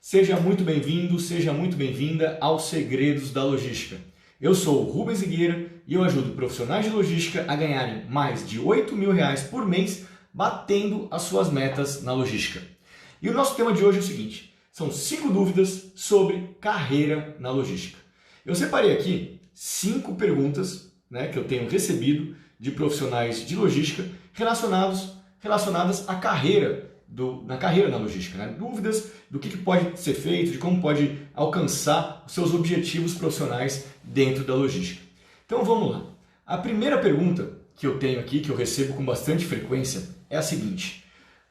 Seja muito bem-vindo, seja muito bem-vinda aos Segredos da Logística. Eu sou o Rubens Higueira e eu ajudo profissionais de logística a ganharem mais de R$ 8.000 por mês batendo as suas metas na logística. E o nosso tema de hoje é o seguinte, são 5 dúvidas sobre carreira na logística. Eu separei aqui 5 perguntas que eu tenho recebido de profissionais de logística relacionadas à carreira na carreira na logística, Dúvidas do que pode ser feito, de como pode alcançar os seus objetivos profissionais dentro da logística. Então vamos lá. A primeira pergunta que eu tenho aqui, que eu recebo com bastante frequência, é a seguinte: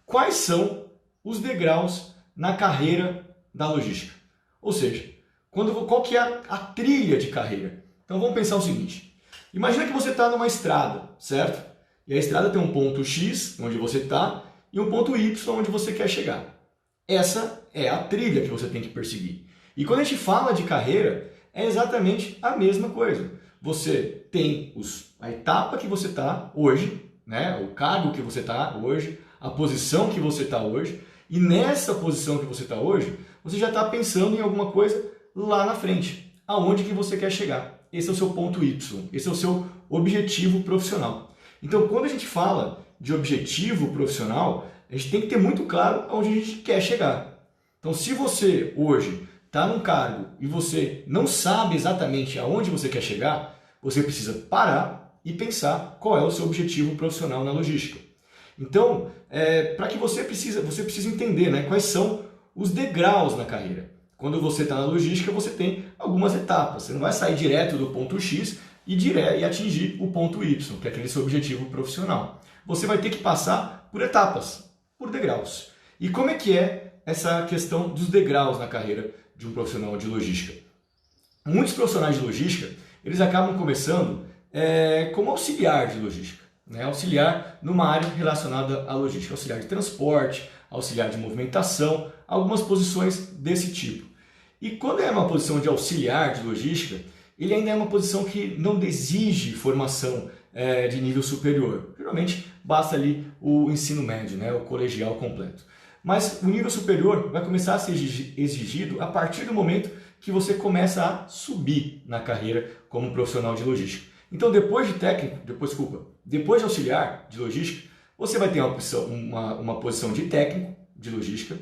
quais são os degraus na carreira da logística? Ou seja, qual que é a trilha de carreira? Então vamos pensar o seguinte: imagina que você está numa estrada, certo? E a estrada tem um ponto X, onde você está, e um ponto Y, onde você quer chegar. Essa é a trilha que você tem que perseguir. E quando a gente fala de carreira, é exatamente a mesma coisa. Você tem a etapa que você está hoje, o cargo que você está hoje, a posição que você está hoje, e nessa posição que você está hoje, você já está pensando em alguma coisa lá na frente, aonde que você quer chegar. Esse é o seu ponto Y, esse é o seu objetivo profissional. Então, quando a gente fala de objetivo profissional, a gente tem que ter muito claro aonde a gente quer chegar. Então, se você hoje está num cargo e você não sabe exatamente aonde você quer chegar, você precisa parar e pensar qual é o seu objetivo profissional na logística. Então, para que você precisa entender quais são os degraus na carreira. Quando você está na logística, você tem algumas etapas. Você não vai sair direto do ponto X e atingir o ponto Y, que é aquele seu objetivo profissional. Você vai ter que passar por etapas, por degraus. E como é que é essa questão dos degraus na carreira de um profissional de logística? Muitos profissionais de logística, eles acabam começando como auxiliar de logística. Auxiliar numa área relacionada à logística. Auxiliar de transporte, auxiliar de movimentação, algumas posições desse tipo. E quando é uma posição de auxiliar de logística, ele ainda é uma posição que não exige formação de nível superior. Geralmente basta ali o ensino médio, o colegial completo. Mas o nível superior vai começar a ser exigido a partir do momento que você começa a subir na carreira como profissional de logística. Então, depois de auxiliar de logística, você vai ter uma posição de técnico de logística,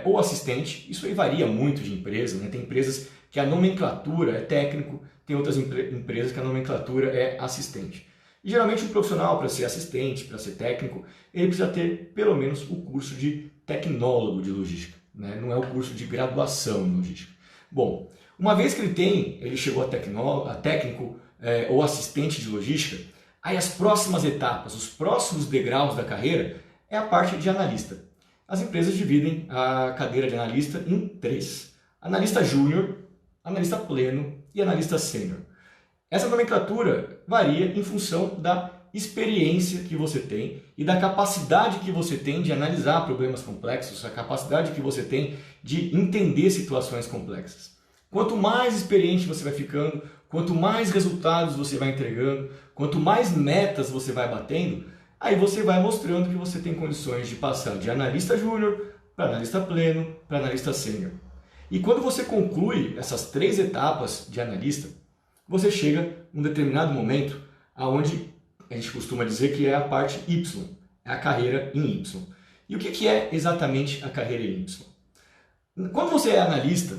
ou assistente. Isso aí varia muito de empresa, Tem empresas que a nomenclatura é técnico, tem outras empresas que a nomenclatura é assistente. E geralmente um profissional, para ser assistente, para ser técnico, ele precisa ter pelo menos o curso de tecnólogo de logística, Não é o curso de graduação em logística. Bom, uma vez que ele chegou a técnico ou assistente de logística, aí as próximas etapas, os próximos degraus da carreira é a parte de analista. As empresas dividem a cadeira de analista em 3. Analista júnior, analista pleno e analista sênior. Essa nomenclatura varia em função da experiência que você tem e da capacidade que você tem de analisar problemas complexos, a capacidade que você tem de entender situações complexas. Quanto mais experiente você vai ficando, quanto mais resultados você vai entregando, quanto mais metas você vai batendo, aí você vai mostrando que você tem condições de passar de analista júnior para analista pleno, para analista sênior. E quando você conclui essas 3 etapas de analista, você chega num determinado momento aonde a gente costuma dizer que é a parte Y, é a carreira em Y. E o que é exatamente a carreira em Y? Quando você é analista,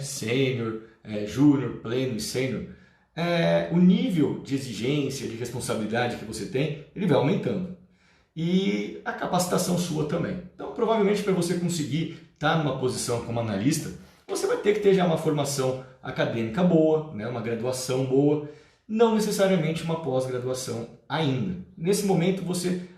sênior, júnior, pleno e sênior, o nível de exigência, de responsabilidade que você tem, ele vai aumentando. E a capacitação sua também. Então, provavelmente, para você conseguir estar numa posição como analista, você vai ter que ter já uma formação acadêmica boa, uma graduação boa, não necessariamente uma pós-graduação ainda. Nesse momento,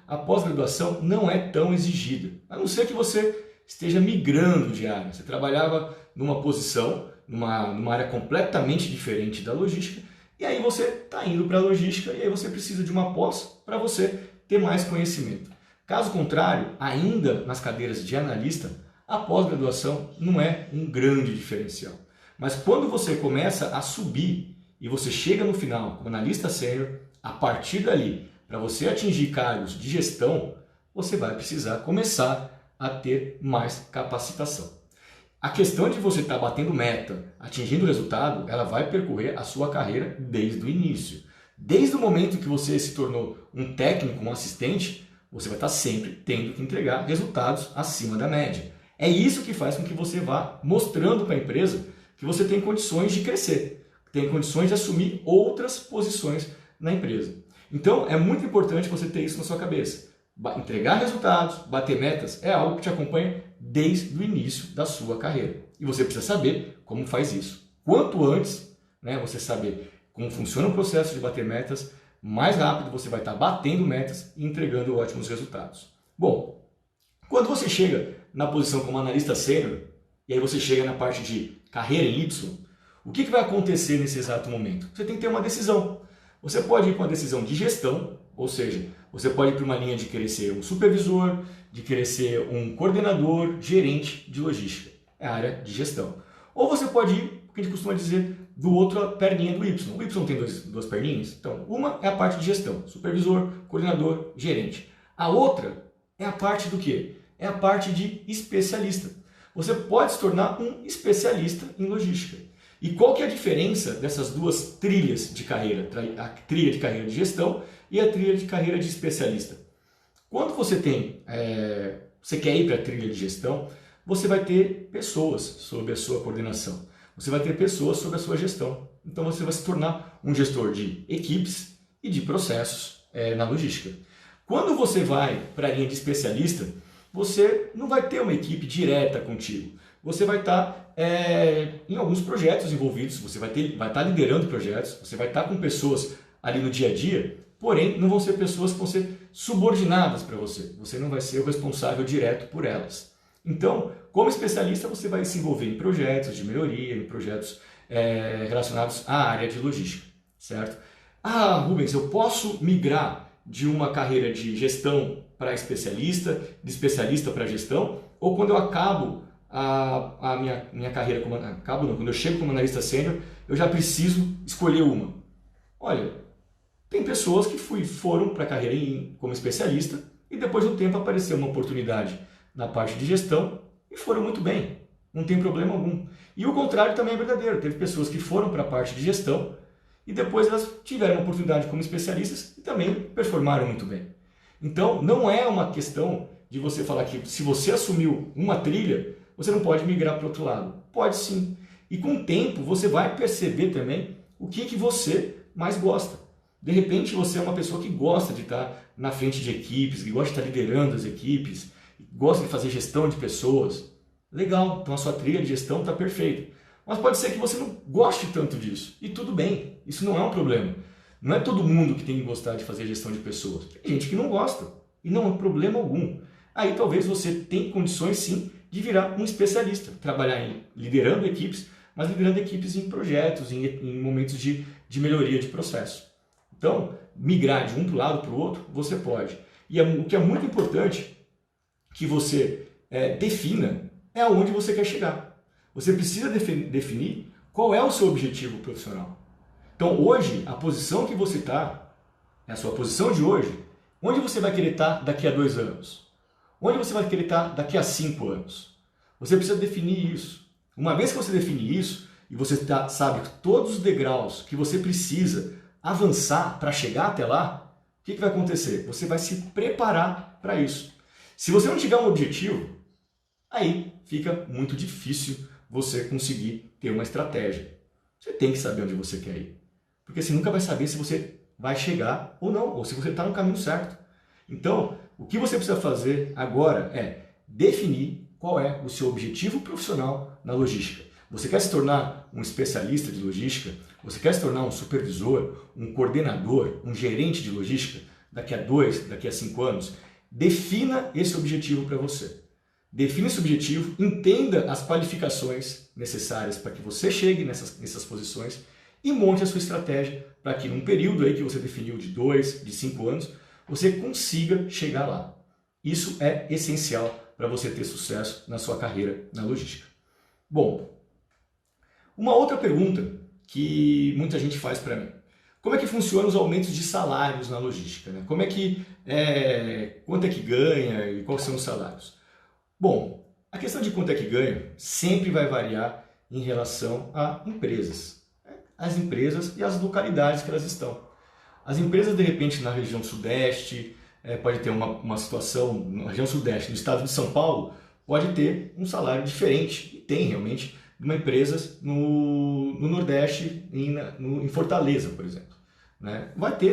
a pós-graduação não é tão exigida, a não ser que você esteja migrando de área. Você trabalhava numa posição, numa área completamente diferente da logística, e aí você está indo para a logística e aí você precisa de uma pós para você ter mais conhecimento. Caso contrário, ainda nas cadeiras de analista, a pós-graduação não é um grande diferencial. Mas quando você começa a subir e você chega no final como analista sênior, a partir dali, para você atingir cargos de gestão, você vai precisar começar a ter mais capacitação. A questão de você estar batendo meta, atingindo resultado, ela vai percorrer a sua carreira desde o início. Desde o momento que você se tornou um técnico, um assistente, você vai estar sempre tendo que entregar resultados acima da média. É isso que faz com que você vá mostrando para a empresa que você tem condições de crescer, tem condições de assumir outras posições na empresa. Então, é muito importante você ter isso na sua cabeça. Entregar resultados, bater metas, é algo que te acompanha desde o início da sua carreira. E você precisa saber como faz isso. Quanto antes, você saber como funciona o processo de bater metas, mais rápido você vai estar batendo metas e entregando ótimos resultados. Bom, quando você chega na posição como analista sênior, e aí você chega na parte de carreira em Y, o que vai acontecer nesse exato momento? Você tem que ter uma decisão. Você pode ir para uma decisão de gestão, ou seja, você pode ir para uma linha de querer ser um supervisor, de querer ser um coordenador, gerente de logística. É a área de gestão. Ou você pode ir, o que a gente costuma dizer, do outro perninha do Y. O Y tem duas perninhas. Então, uma é a parte de gestão, supervisor, coordenador, gerente. A outra é a parte do quê? É a parte de especialista. Você pode se tornar um especialista em logística. E qual que é a diferença dessas duas trilhas de carreira? A trilha de carreira de gestão e a trilha de carreira de especialista. Quando você você quer ir para a trilha de gestão, você vai ter pessoas sob a sua coordenação. Você vai ter pessoas sob a sua gestão. Então você vai se tornar um gestor de equipes e de processos na logística. Quando você vai para a linha de especialista, você não vai ter uma equipe direta contigo. Você vai estar em alguns projetos envolvidos, você vai estar liderando projetos, você vai estar com pessoas ali no dia a dia, porém não vão ser pessoas que vão ser subordinadas para você. Você não vai ser o responsável direto por elas. Então, como especialista, você vai se envolver em projetos de melhoria, em projetos relacionados à área de logística, certo? Ah, Rubens, eu posso migrar de uma carreira de gestão para especialista, de especialista para gestão, ou quando eu acabo a minha carreira quando eu chego como analista sênior, eu já preciso escolher uma. Olha, tem pessoas que foram para a carreira como especialista e depois de um tempo apareceu uma oportunidade na parte de gestão e foram muito bem, não tem problema algum. E o contrário também é verdadeiro, teve pessoas que foram para a parte de gestão e depois elas tiveram uma oportunidade como especialistas e também performaram muito bem. Então, não é uma questão de você falar que se você assumiu uma trilha, você não pode migrar para o outro lado. Pode sim. E com o tempo, você vai perceber também o que você mais gosta. De repente, você é uma pessoa que gosta de estar na frente de equipes, que gosta de estar liderando as equipes, gosta de fazer gestão de pessoas. Legal, então a sua trilha de gestão está perfeita. Mas pode ser que você não goste tanto disso. E tudo bem, isso não é um problema. Não é todo mundo que tem que gostar de fazer gestão de pessoas. Tem gente que não gosta e não é problema algum. Aí talvez você tenha condições sim de virar um especialista, trabalhar liderando equipes, mas liderando equipes em projetos, em momentos de melhoria de processo. Então, migrar de um para o lado para o outro, você pode. E o que é muito importante que você defina é aonde você quer chegar. Você precisa definir qual é o seu objetivo profissional. Então, hoje, a posição que você está, a sua posição de hoje, onde você vai querer estar daqui a 2 anos? Onde você vai querer estar daqui a 5 anos? Você precisa definir isso. Uma vez que você define isso, e você sabe todos os degraus que você precisa avançar para chegar até lá, o que vai acontecer? Você vai se preparar para isso. Se você não tiver um objetivo, aí fica muito difícil você conseguir ter uma estratégia. Você tem que saber onde você quer ir. Porque você nunca vai saber se você vai chegar ou não, ou se você está no caminho certo. Então, o que você precisa fazer agora é definir qual é o seu objetivo profissional na logística. Você quer se tornar um especialista de logística? Você quer se tornar um supervisor, um coordenador, um gerente de logística daqui a 2, daqui a 5 anos? Defina esse objetivo para você. Defina esse objetivo, entenda as qualificações necessárias para que você chegue nessas posições e monte a sua estratégia para que num período aí que você definiu de 2, de 5 anos, você consiga chegar lá. Isso é essencial para você ter sucesso na sua carreira na logística. Bom, uma outra pergunta que muita gente faz para mim. Como é que funcionam os aumentos de salários na logística? Né? Quanto é que ganha e quais são os salários? Bom, A questão de quanto é que ganha sempre vai variar em relação a empresas. As empresas e as localidades que elas estão. As empresas, de repente, na região sudeste, pode ter uma situação, na região sudeste, no estado de São Paulo, pode ter um salário diferente, e tem realmente, de uma empresa no Nordeste, em Fortaleza, por exemplo. Né?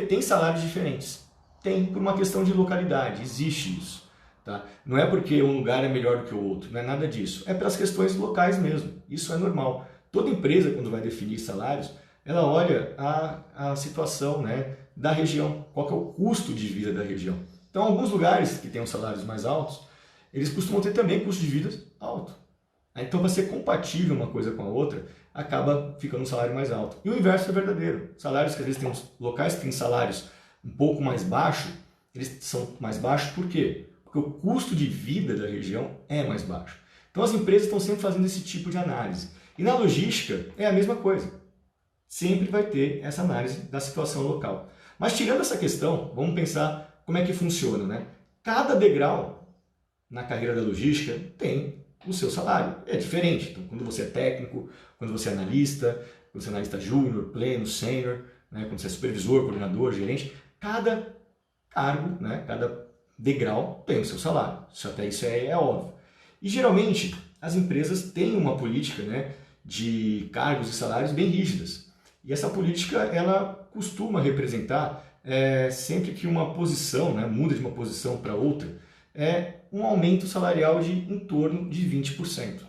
Tem salários diferentes. Tem por uma questão de localidade, existe isso. Tá? Não é porque um lugar é melhor do que o outro, não é nada disso. É pelas questões locais mesmo, isso é normal. Toda empresa, quando vai definir salários, ela olha a situação, né, da região, qual que é o custo de vida da região. Então, alguns lugares que têm os salários mais altos, eles costumam ter também custo de vida alto. Então, para ser compatível uma coisa com a outra, acaba ficando um salário mais alto. E o inverso é verdadeiro. Salários que às vezes tem locais que têm salários um pouco mais baixos, eles são mais baixos por quê? Porque o custo de vida da região é mais baixo. Então, as empresas estão sempre fazendo esse tipo de análise. E na logística é a mesma coisa. Sempre vai ter essa análise da situação local. Mas tirando essa questão, vamos pensar como é que funciona, né? Cada degrau na carreira da logística tem o seu salário. É diferente. Então, quando você é técnico, quando você é analista júnior, pleno, sênior, né? Quando você é supervisor, coordenador, gerente, cada cargo, né? Cada degrau tem o seu salário. Até isso é óbvio. E geralmente as empresas têm uma política, né, de cargos e salários bem rígidas. E essa política ela costuma representar sempre que uma posição, né, muda de uma posição para outra, um aumento salarial de em torno de 20%.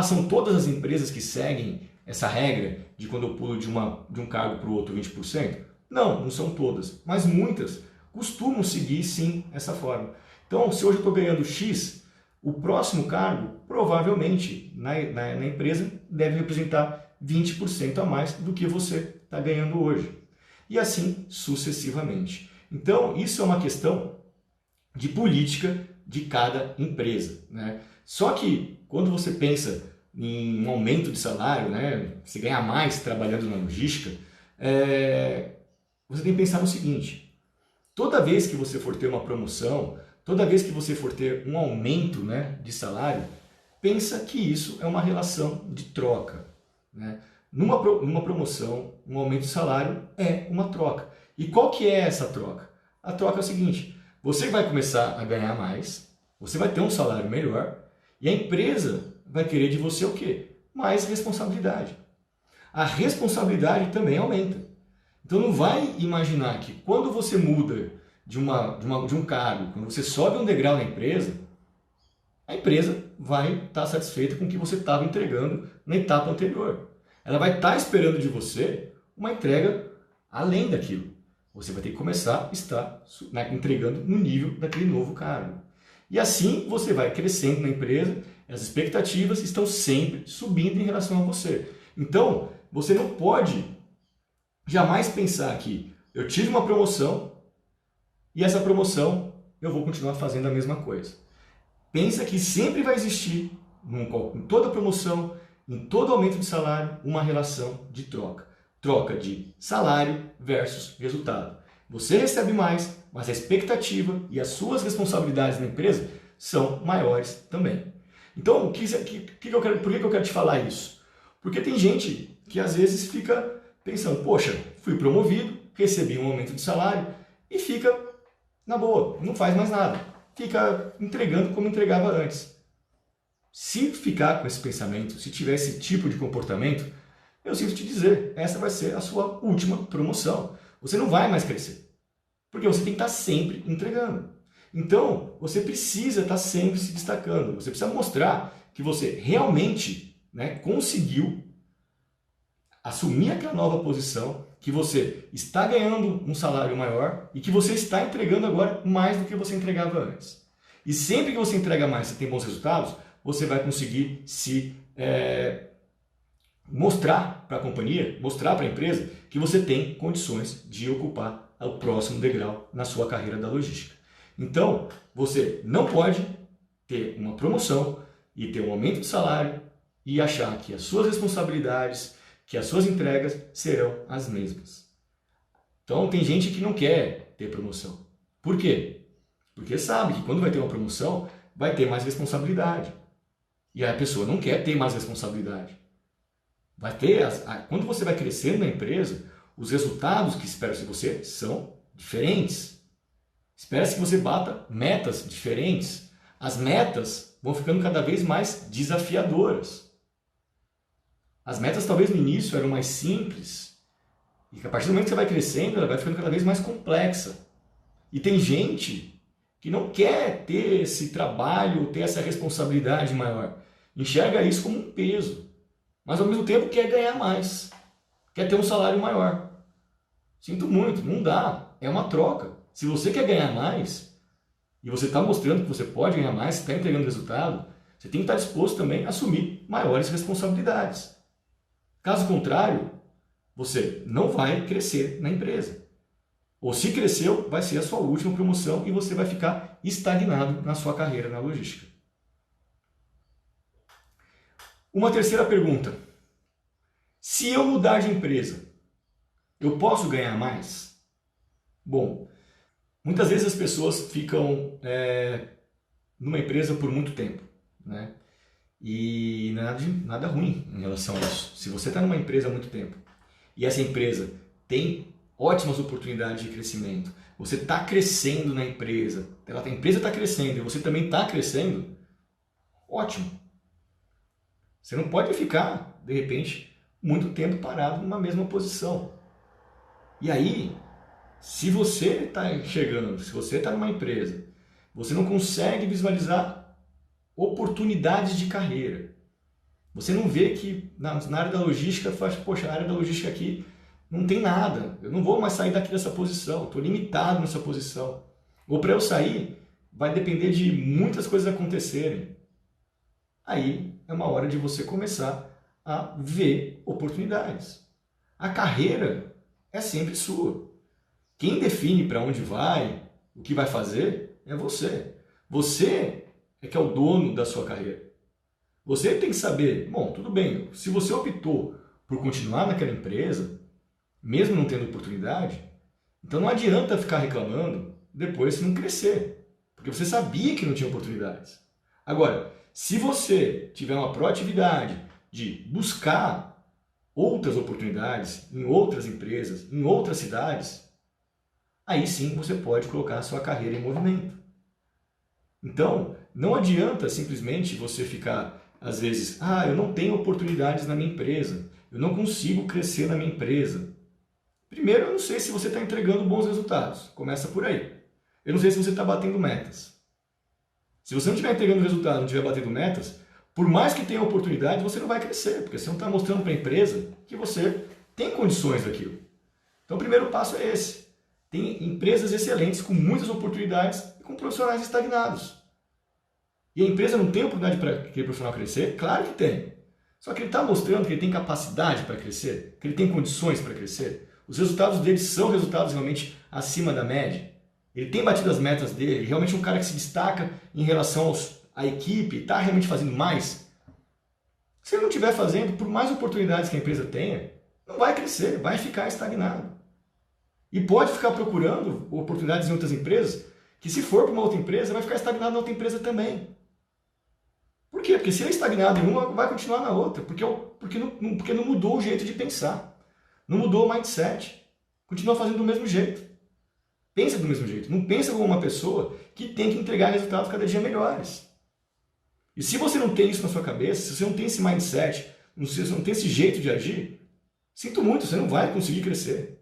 São todas as empresas que seguem essa regra de quando eu pulo de um cargo para o outro 20%? Não, não são todas, mas muitas costumam seguir sim essa forma. Então, se hoje eu estou ganhando X, o próximo cargo, provavelmente, na empresa, deve representar 20% a mais do que você está ganhando hoje. E assim sucessivamente. Então, isso é uma questão de política de cada empresa, né? Só que, quando você pensa em um aumento de salário, né, você ganhar mais trabalhando na logística, você tem que pensar no seguinte: toda vez que você for ter uma promoção, toda vez que você for ter um aumento, né, de salário, pensa que isso é uma relação de troca. Né? Numa promoção, um aumento de salário é uma troca. E qual que é essa troca? A troca é o seguinte: você vai começar a ganhar mais, você vai ter um salário melhor, e a empresa vai querer de você o quê? Mais responsabilidade. A responsabilidade também aumenta. Então não vai imaginar que quando você muda de um cargo, quando você sobe um degrau na empresa, a empresa vai estar satisfeita com o que você estava entregando na etapa anterior. Ela vai estar esperando de você uma entrega além daquilo. Você vai ter que começar a estar entregando no nível daquele novo cargo. E assim você vai crescendo na empresa, as expectativas estão sempre subindo em relação a você. Então, você não pode jamais pensar que eu tive uma promoção e essa promoção eu vou continuar fazendo a mesma coisa. Pensa que sempre vai existir, em toda promoção, em todo aumento de salário, uma relação de troca. Troca de salário versus resultado. Você recebe mais, mas a expectativa e as suas responsabilidades na empresa são maiores também. Então, por que eu quero te falar isso? Porque tem gente que às vezes fica pensando: poxa, fui promovido, recebi um aumento de salário, e fica na boa, não faz mais nada. Fica entregando como entregava antes. Se ficar com esse pensamento, se tiver esse tipo de comportamento, eu sinto te dizer, essa vai ser a sua última promoção. Você não vai mais crescer, porque você tem que estar sempre entregando. Então, você precisa estar sempre se destacando. Você precisa mostrar que você realmente, né, conseguiu assumir aquela nova posição, que você está ganhando um salário maior e que você está entregando agora mais do que você entregava antes. E sempre que você entrega mais e tem bons resultados, você vai conseguir se mostrar para a companhia, mostrar para a empresa que você tem condições de ocupar o próximo degrau na sua carreira da logística. Então, você não pode ter uma promoção e ter um aumento de salário e achar que as suas responsabilidades, que as suas entregas serão as mesmas. Então, tem gente que não quer ter promoção. Por quê? Porque sabe que quando vai ter uma promoção, vai ter mais responsabilidade. E a pessoa não quer ter mais responsabilidade. Vai ter, quando você vai crescendo na empresa, os resultados que espera-se de você são diferentes. Espera-se que você bata metas diferentes. As metas vão ficando cada vez mais desafiadoras. As metas talvez no início eram mais simples, e que a partir do momento que você vai crescendo, ela vai ficando cada vez mais complexa. E tem gente que não quer ter esse trabalho, ter essa responsabilidade maior. Enxerga isso como um peso, mas ao mesmo tempo quer ganhar mais, quer ter um salário maior. Sinto muito, não dá, é uma troca. Se você quer ganhar mais, e você está mostrando que você pode ganhar mais, você está entregando resultado, você tem que estar disposto também a assumir maiores responsabilidades. Caso contrário, você não vai crescer na empresa. Ou se cresceu, vai ser a sua última promoção e você vai ficar estagnado na sua carreira na logística. Uma terceira pergunta. Se eu mudar de empresa, eu posso ganhar mais? Bom, muitas vezes as pessoas ficam numa empresa por muito tempo, né? E nada ruim em relação a isso. Se você está numa empresa há muito tempo e essa empresa tem ótimas oportunidades de crescimento, você está crescendo na empresa, a empresa está crescendo e você também está crescendo, ótimo. Você não pode ficar, de repente, muito tempo parado numa mesma posição. E aí, se você está enxergando, se você está numa empresa, você não consegue visualizar oportunidades de carreira. Você não vê que na área da logística, poxa, na área da logística aqui não tem nada, eu não vou mais sair daqui dessa posição, estou limitado nessa posição. Ou para eu sair, vai depender de muitas coisas acontecerem. Aí é uma hora de você começar a ver oportunidades. A carreira é sempre sua. Quem define para onde vai, o que vai fazer, é você. Você é que é o dono da sua carreira. Você tem que saber, bom, tudo bem, se você optou por continuar naquela empresa, mesmo não tendo oportunidade, então não adianta ficar reclamando depois se não crescer, porque você sabia que não tinha oportunidades. Agora, se você tiver uma proatividade de buscar outras oportunidades em outras empresas, em outras cidades, aí sim você pode colocar a sua carreira em movimento. Então, não adianta simplesmente você ficar, às vezes, eu não tenho oportunidades na minha empresa, eu não consigo crescer na minha empresa. Primeiro, eu não sei se você está entregando bons resultados, começa por aí. Eu não sei se você está batendo metas. Se você não estiver entregando resultado, não estiver batendo metas, por mais que tenha oportunidade, você não vai crescer, porque você não está mostrando para a empresa que você tem condições daquilo. Então, o primeiro passo é esse. Tem empresas excelentes, com muitas oportunidades e com profissionais estagnados. E a empresa não tem oportunidade para aquele profissional crescer? Claro que tem. Só que ele está mostrando que ele tem capacidade para crescer, que ele tem condições para crescer. Os resultados dele são resultados realmente acima da média. Ele tem batido as metas dele, ele é realmente um cara que se destaca em relação à equipe, está realmente fazendo mais. Se ele não estiver fazendo, por mais oportunidades que a empresa tenha, não vai crescer, vai ficar estagnado. E pode ficar procurando oportunidades em outras empresas, que se for para uma outra empresa, vai ficar estagnado na outra empresa também. Por quê? Porque se é estagnado em uma, vai continuar na outra, porque não mudou o jeito de pensar, não mudou o mindset, continua fazendo do mesmo jeito. Pensa do mesmo jeito, não pensa como uma pessoa que tem que entregar resultados cada dia melhores. E se você não tem isso na sua cabeça, se você não tem esse mindset, se você não tem esse jeito de agir, sinto muito, você não vai conseguir crescer.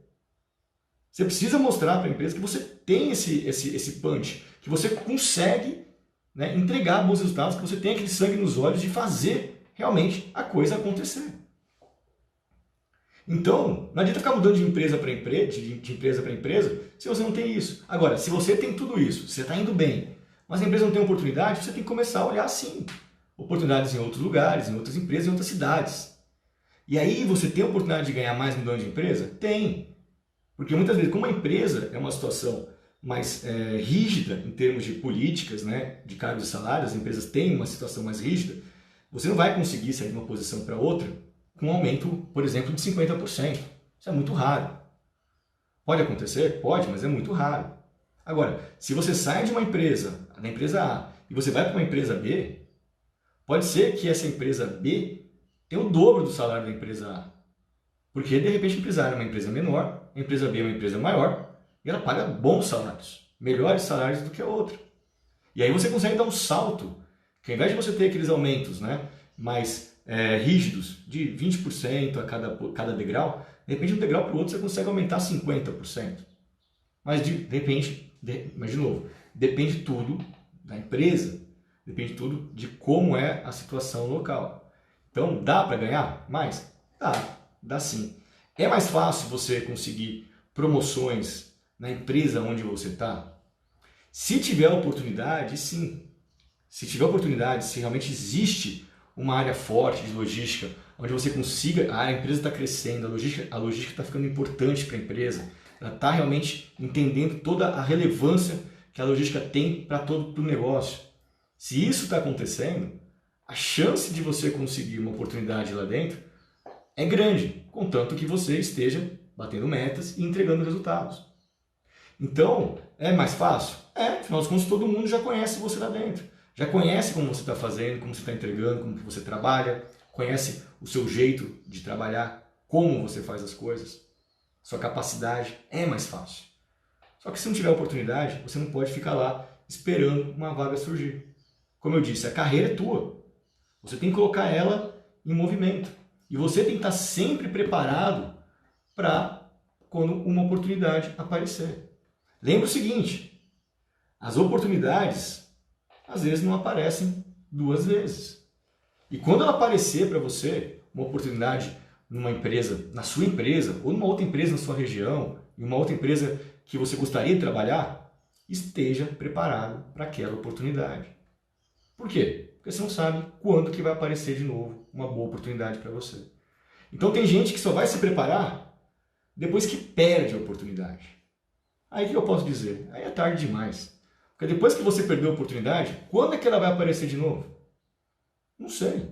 Você precisa mostrar para a empresa que você tem esse punch, que você consegue, né, entregar bons resultados, que você tem aquele sangue nos olhos de fazer realmente a coisa acontecer. Então, não adianta ficar mudando de empresa para empresa, se você não tem isso. Agora, se você tem tudo isso, você está indo bem, mas a empresa não tem oportunidade, você tem que começar a olhar sim. Oportunidades em outros lugares, em outras empresas, em outras cidades. E aí você tem a oportunidade de ganhar mais mudando de empresa? Tem. Porque muitas vezes, como a empresa é uma situação mais rígida em termos de políticas, né, de cargos e salários, as empresas têm uma situação mais rígida, você não vai conseguir sair de uma posição para outra com um aumento, por exemplo, de 50%. Isso é muito raro. Pode acontecer? Pode, mas é muito raro. Agora, se você sai de uma empresa, da empresa A, e você vai para uma empresa B, Pode ser que essa empresa B tenha o dobro do salário da empresa A. Porque, de repente, a empresa A é uma empresa menor, a empresa B é uma empresa maior, e ela paga bons salários, melhores salários do que a outra. E aí você consegue dar um salto, que ao invés de você ter aqueles aumentos, né, mais rígidos, de 20% a cada degrau, de repente, de um degrau para o outro você consegue aumentar 50%. Mas, de repente, mas de novo, depende tudo da empresa, depende tudo de como é a situação local. Então, dá para ganhar mais? Dá sim. É mais fácil você conseguir promoções na empresa onde você está? Se tiver oportunidade, sim. Se tiver oportunidade, se realmente existe uma área forte de logística, onde você consiga, a empresa está crescendo, a logística está ficando importante para a empresa, ela está realmente entendendo toda a relevância que a logística tem para todo o negócio. Se isso está acontecendo, a chance de você conseguir uma oportunidade lá dentro é grande, contanto que você esteja batendo metas e entregando resultados. Então, é mais fácil? Afinal de contas, todo mundo já conhece você lá dentro. Já conhece como você está fazendo, como você está entregando, como você trabalha, conhece o seu jeito de trabalhar, como você faz as coisas, sua capacidade, é mais fácil. Só que se não tiver oportunidade, você não pode ficar lá esperando uma vaga surgir. Como eu disse, a carreira é tua. Você tem que colocar ela em movimento. E você tem que estar sempre preparado para quando uma oportunidade aparecer. Lembra o seguinte, as oportunidades às vezes não aparecem duas vezes. E quando ela aparecer para você, uma oportunidade numa empresa, na sua empresa, ou numa outra empresa na sua região, em uma outra empresa que você gostaria de trabalhar, esteja preparado para aquela oportunidade. Por quê? Porque você não sabe quando que vai aparecer de novo uma boa oportunidade para você. Então tem gente que só vai se preparar depois que perde a oportunidade. Aí o que eu posso dizer? Aí é tarde demais. Porque depois que você perdeu a oportunidade, quando é que ela vai aparecer de novo? Não sei.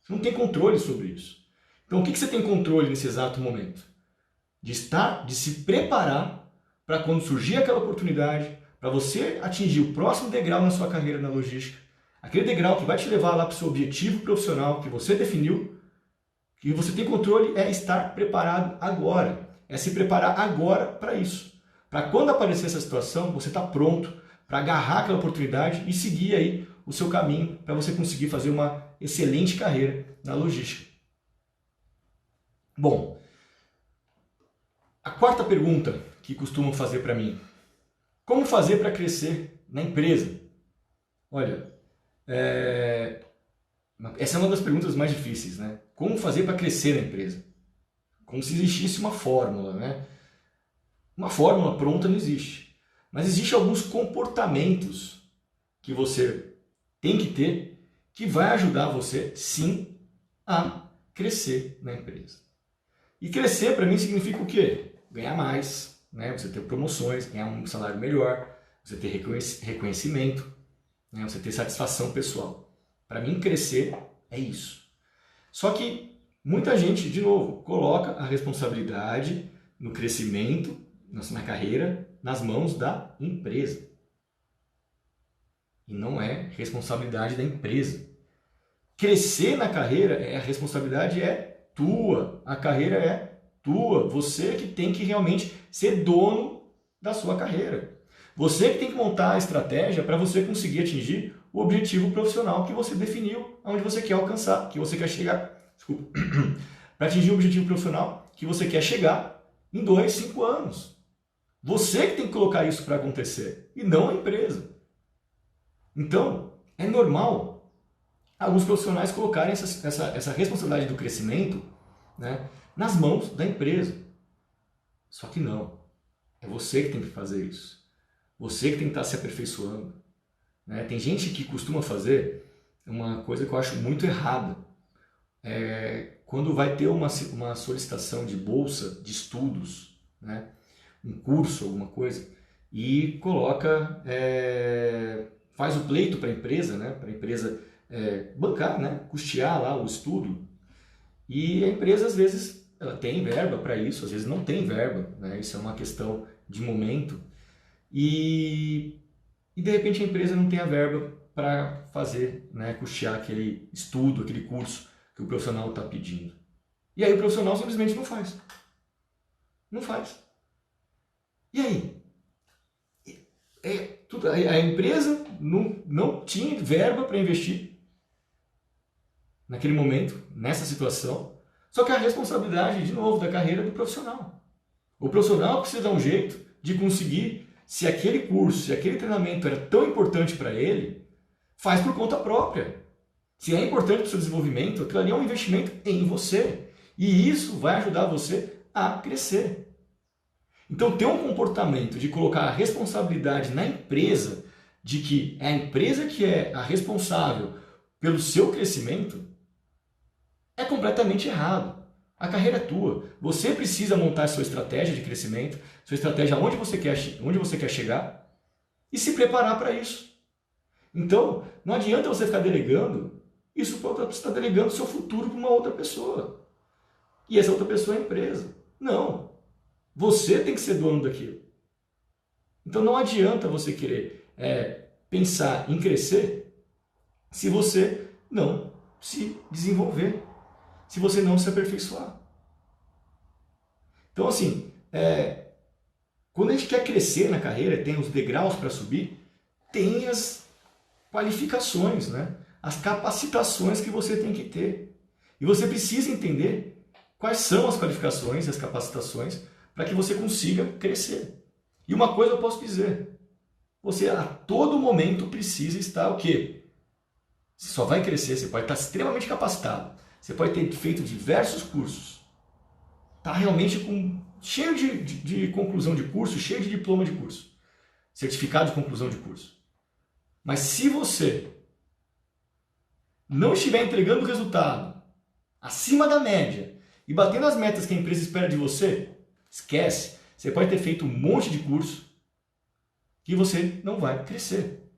Você não tem controle sobre isso. Então o que você tem controle nesse exato momento? De se preparar para quando surgir aquela oportunidade, para você atingir o próximo degrau na sua carreira na logística, aquele degrau que vai te levar lá para o seu objetivo profissional que você definiu, que você tem controle é estar preparado agora. É se preparar agora para isso. Para quando aparecer essa situação, você está pronto para agarrar aquela oportunidade e seguir aí o seu caminho para você conseguir fazer uma excelente carreira na logística. Bom, a quarta pergunta que costumam fazer para mim: como fazer para crescer na empresa? Olha, essa é uma das perguntas mais difíceis, né? Como fazer para crescer na empresa? Como se existisse uma fórmula, né? Uma fórmula pronta não existe. Mas existem alguns comportamentos que você tem que ter que vai ajudar você, sim, a crescer na empresa. E crescer, para mim, significa o quê? Ganhar mais, né? Você ter promoções, ganhar um salário melhor, você ter reconhecimento, né? Você ter satisfação pessoal. Para mim, crescer é isso. Só que muita gente, de novo, coloca a responsabilidade no crescimento, na carreira, nas mãos da empresa. E não é responsabilidade da empresa. Crescer na carreira, a responsabilidade é tua, a carreira é tua. Você que tem que realmente ser dono da sua carreira. Você que tem que montar a estratégia para você conseguir atingir o objetivo profissional que você definiu, aonde você quer alcançar, que você quer chegar. Desculpa. Para atingir o objetivo profissional que você quer chegar em 2, 5 anos. Você que tem que colocar isso para acontecer e não a empresa. Então, é normal alguns profissionais colocarem essa responsabilidade do crescimento, né, nas mãos da empresa. Só que não. É você que tem que fazer isso. Você que tem que estar se aperfeiçoando. Né? Tem gente que costuma fazer uma coisa que eu acho muito errada. Quando vai ter uma solicitação de bolsa de estudos, né, um curso, alguma coisa, e coloca, faz o pleito para a empresa, né, para a empresa bancar, né, custear lá o estudo, e a empresa às vezes ela tem verba para isso, às vezes não tem verba, né, isso é uma questão de momento, e de repente a empresa não tem a verba para fazer, custear aquele estudo, aquele curso que o profissional está pedindo. E aí o profissional simplesmente não faz. Não faz. E aí? A empresa não tinha verba para investir naquele momento, nessa situação. Só que a responsabilidade, de novo, da carreira é do profissional. O profissional precisa dar um jeito de conseguir, se aquele curso, se aquele treinamento era tão importante para ele, faz por conta própria. Se é importante para o seu desenvolvimento, aquilo ali é um investimento em você. E isso vai ajudar você a crescer. Então, ter um comportamento de colocar a responsabilidade na empresa, de que é a empresa que é a responsável pelo seu crescimento, é completamente errado. A carreira é tua. Você precisa montar a sua estratégia de crescimento, sua estratégia onde você quer chegar e se preparar para isso. Então, não adianta você ficar delegando isso para outra pessoa, você está delegando o seu futuro para uma outra pessoa. E essa outra pessoa é a empresa. Não. Você tem que ser dono daquilo. Então não adianta você querer pensar em crescer se você não se desenvolver, se você não se aperfeiçoar. Então assim, quando a gente quer crescer na carreira, tem os degraus para subir, tem as qualificações, as capacitações que você tem que ter. E você precisa entender quais são as qualificações e as capacitações para que você consiga crescer. E uma coisa eu posso dizer, você a todo momento precisa estar o quê? Você só vai crescer, você pode estar extremamente capacitado, você pode ter feito diversos cursos, está realmente cheio de conclusão de curso, cheio de diploma de curso, certificado de conclusão de curso. Mas se você não estiver entregando resultado acima da média e batendo as metas que a empresa espera de você, esquece, você pode ter feito um monte de curso que você não vai crescer.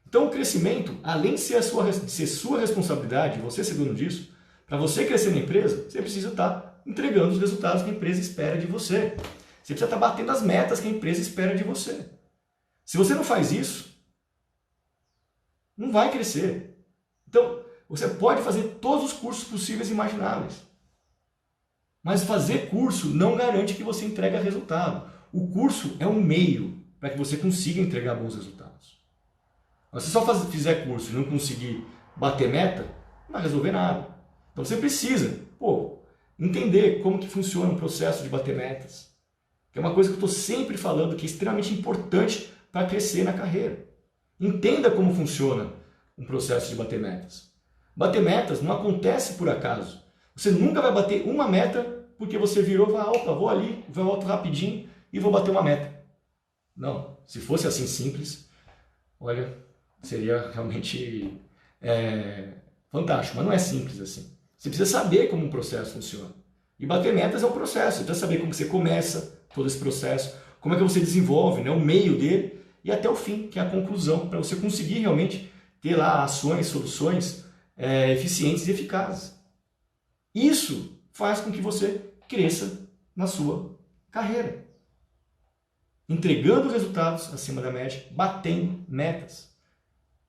Então o crescimento, além de ser sua responsabilidade, você ser dono disso, para você crescer na empresa, você precisa estar entregando os resultados que a empresa espera de você. Você precisa estar batendo as metas que a empresa espera de você. Se você não faz isso, não vai crescer. Então, você pode fazer todos os cursos possíveis e imagináveis. Mas fazer curso não garante que você entregue resultado. O curso é um meio para que você consiga entregar bons resultados. Mas se só fizer curso e não conseguir bater meta, não vai resolver nada. Então você precisa entender como que funciona o processo de bater metas. Que é uma coisa que eu estou sempre falando que é extremamente importante para crescer na carreira. Entenda como funciona um processo de bater metas. Bater metas não acontece por acaso. Você nunca vai bater uma meta porque você virou e falou, opa, vou ali, volto rapidinho e vou bater uma meta. Não, se fosse assim simples, olha, seria realmente fantástico, mas não é simples assim. Você precisa saber como um processo funciona. E bater metas é um processo, você precisa saber como que você começa todo esse processo, como é que você desenvolve o meio dele e até o fim, que é a conclusão, para você conseguir realmente ter lá ações, soluções eficientes e eficazes. Isso faz com que você cresça na sua carreira. Entregando resultados acima da média, batendo metas.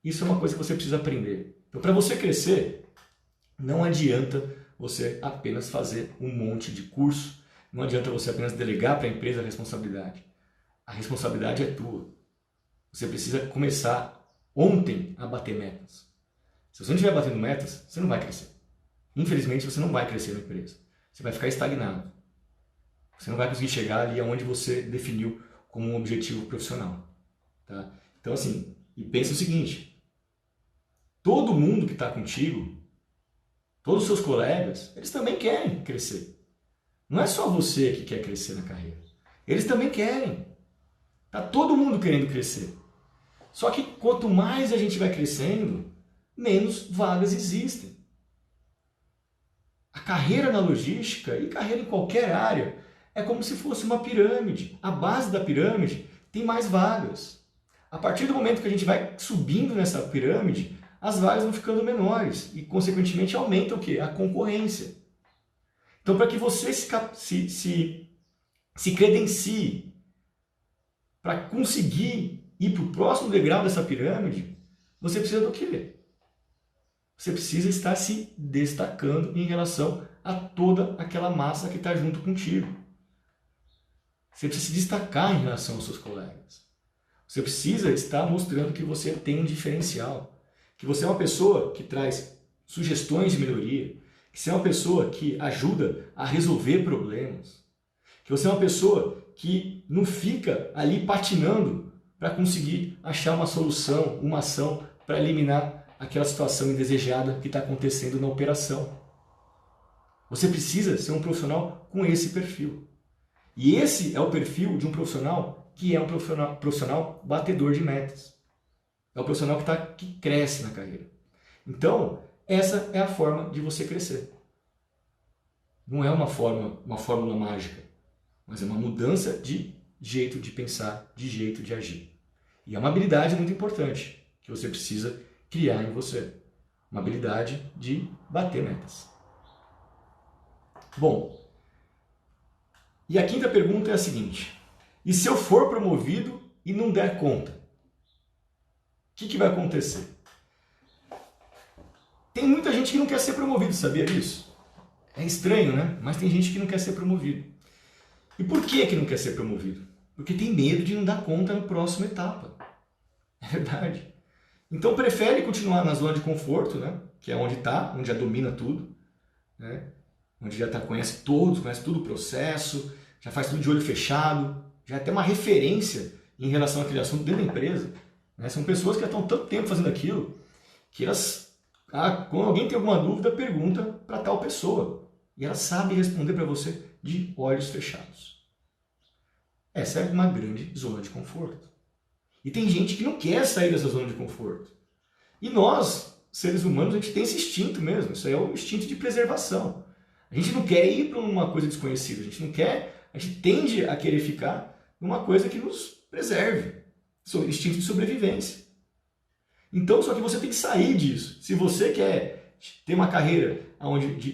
Isso é uma coisa que você precisa aprender. Então, para você crescer, não adianta você apenas fazer um monte de curso, não adianta você apenas delegar para a empresa a responsabilidade. A responsabilidade é tua. Você precisa começar ontem a bater metas. Se você não estiver batendo metas, você não vai crescer. Infelizmente, você não vai crescer na empresa. Você vai ficar estagnado. Você não vai conseguir chegar ali aonde você definiu como um objetivo profissional. Tá? Então, assim, e pensa o seguinte, todo mundo que está contigo, todos os seus colegas, eles também querem crescer. Não é só você que quer crescer na carreira. Eles também querem. Está todo mundo querendo crescer. Só que quanto mais a gente vai crescendo, menos vagas existem. A carreira na logística e carreira em qualquer área é como se fosse uma pirâmide. A base da pirâmide tem mais vagas. A partir do momento que a gente vai subindo nessa pirâmide, as vagas vão ficando menores e, consequentemente, aumenta o quê? A concorrência. Então, para que você se credencie para conseguir ir para o próximo degrau dessa pirâmide, Você precisa do quê? Você precisa estar se destacando em relação a toda aquela massa que está junto contigo. Você precisa se destacar em relação aos seus colegas. Você precisa estar mostrando que você tem um diferencial, que você é uma pessoa que traz sugestões de melhoria, que você é uma pessoa que ajuda a resolver problemas, que você é uma pessoa que não fica ali patinando para conseguir achar uma solução, uma ação para eliminar aquela situação indesejada que está acontecendo na operação. Você precisa ser um profissional com esse perfil. E esse é o perfil de um profissional que é um profissional batedor de metas. É o profissional que cresce na carreira. Então, essa é a forma de você crescer. Não é uma fórmula mágica, mas é uma mudança de jeito de pensar, de jeito de agir. E é uma habilidade muito importante que você precisa criar em você. Uma habilidade de bater metas. Bom, e a quinta pergunta é a seguinte: e se eu for promovido e não der conta? O que vai acontecer? Tem muita gente que não quer ser promovido, sabia disso? É estranho, né? Mas tem gente que não quer ser promovido. E por que não quer ser promovido? Porque tem medo de não dar conta na próxima etapa. É verdade. Então prefere continuar na zona de conforto, né? Que é onde está, onde já domina tudo, né? Onde já conhece tudo o processo, já faz tudo de olho fechado, já tem uma referência em relação àquele assunto dentro da empresa. Né? São pessoas que já estão tanto tempo fazendo aquilo que elas, quando alguém tem alguma dúvida, pergunta para tal pessoa. E ela sabe responder para você de olhos fechados. Essa é uma grande zona de conforto. E tem gente que não quer sair dessa zona de conforto. E nós, seres humanos, a gente tem esse instinto mesmo. Isso aí é o instinto de preservação. A gente não quer ir para uma coisa desconhecida. A gente tende a querer ficar numa coisa que nos preserve. Instinto de sobrevivência. Então, só que você tem que sair disso. Se você quer ter uma carreira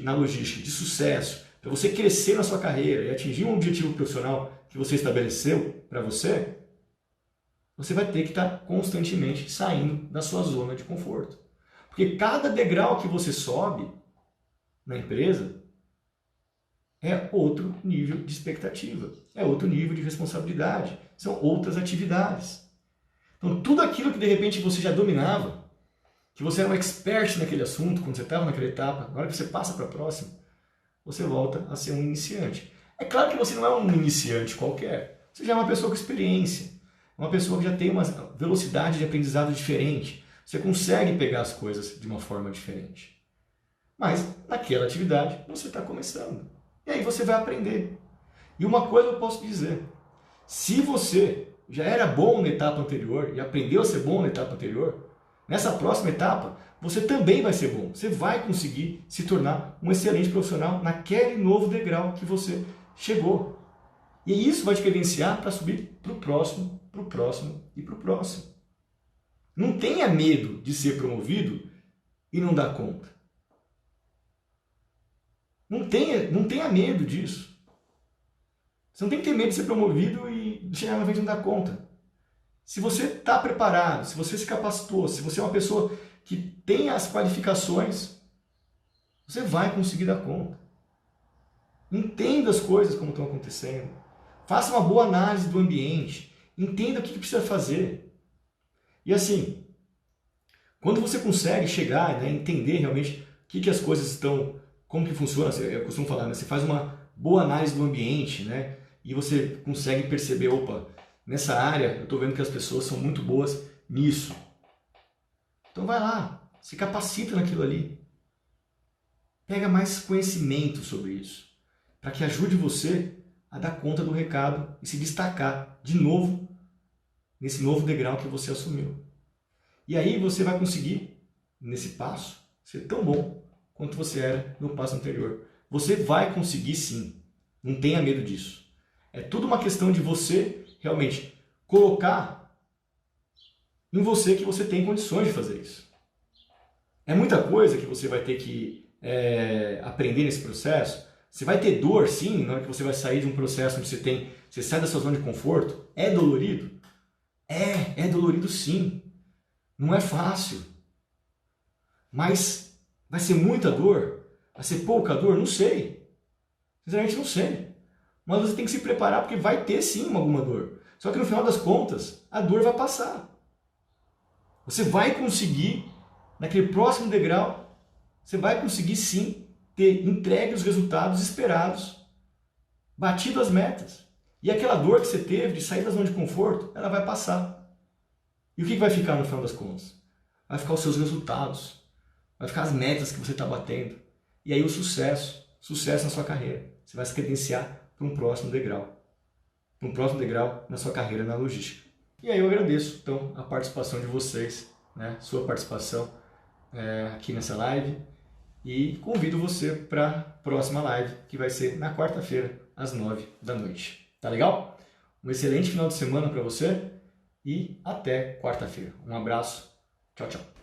na logística de sucesso, para você crescer na sua carreira e atingir um objetivo profissional que você estabeleceu para você, você vai ter que estar constantemente saindo da sua zona de conforto. Porque cada degrau que você sobe na empresa é outro nível de expectativa, é outro nível de responsabilidade, são outras atividades. Então tudo aquilo que de repente você já dominava, que você era um expert naquele assunto, quando você estava naquela etapa, na hora que você passa para a próxima, você volta a ser um iniciante. É claro que você não é um iniciante qualquer, você já é uma pessoa com experiência, uma pessoa que já tem uma velocidade de aprendizado diferente, você consegue pegar as coisas de uma forma diferente. Mas naquela atividade você está começando. E aí você vai aprender. E uma coisa eu posso dizer, se você já era bom na etapa anterior e aprendeu a ser bom na etapa anterior, nessa próxima etapa você também vai ser bom. Você vai conseguir se tornar um excelente profissional naquele novo degrau que você chegou. E isso vai te credenciar para subir para o próximo, para o próximo e para o próximo. Não tenha medo de ser promovido e não dar conta. Não tenha medo disso. Você não tem que ter medo de ser promovido e chegar na frente e não dar conta. Se você está preparado, se você se capacitou, se você é uma pessoa que tem as qualificações, você vai conseguir dar conta. Entenda as coisas como estão acontecendo. Faça uma boa análise do ambiente. Entenda o que precisa fazer. E assim, quando você consegue chegar, né, entender realmente o que as coisas estão, como que funciona, eu costumo falar, né, você faz uma boa análise do ambiente, né, e você consegue perceber, opa, nessa área eu estou vendo que as pessoas são muito boas nisso. Então vai lá, se capacita naquilo ali. Pega mais conhecimento sobre isso, para que ajude você a dar conta do recado e se destacar de novo nesse novo degrau que você assumiu. E aí você vai conseguir, nesse passo, ser tão bom quanto você era no passo anterior. Você vai conseguir sim, não tenha medo disso. É tudo uma questão de você realmente colocar em você que você tem condições de fazer isso. É muita coisa que você vai ter que aprender nesse processo. Você vai ter dor, sim, na hora que você vai sair de um processo onde você sai da sua zona de conforto. É dolorido? É dolorido sim. Não é fácil. Mas vai ser muita dor? Vai ser pouca dor? Não sei. Sinceramente, não sei. Mas você tem que se preparar porque vai ter sim alguma dor. Só que no final das contas, a dor vai passar. Você vai conseguir, naquele próximo degrau, você vai conseguir sim ter entregue os resultados esperados, batido as metas. E aquela dor que você teve de sair da zona de conforto, ela vai passar. E o que vai ficar no final das contas? Vai ficar os seus resultados, vai ficar as metas que você está batendo. E aí o sucesso na sua carreira. Você vai se credenciar para um próximo degrau. Para um próximo degrau na sua carreira na logística. E aí eu agradeço, então, a participação de vocês, né? Sua participação aqui nessa live. E convido você para a próxima live, que vai ser na quarta-feira, às 9 da noite. Tá legal? Um excelente final de semana para você e até quarta-feira. Um abraço. Tchau, tchau.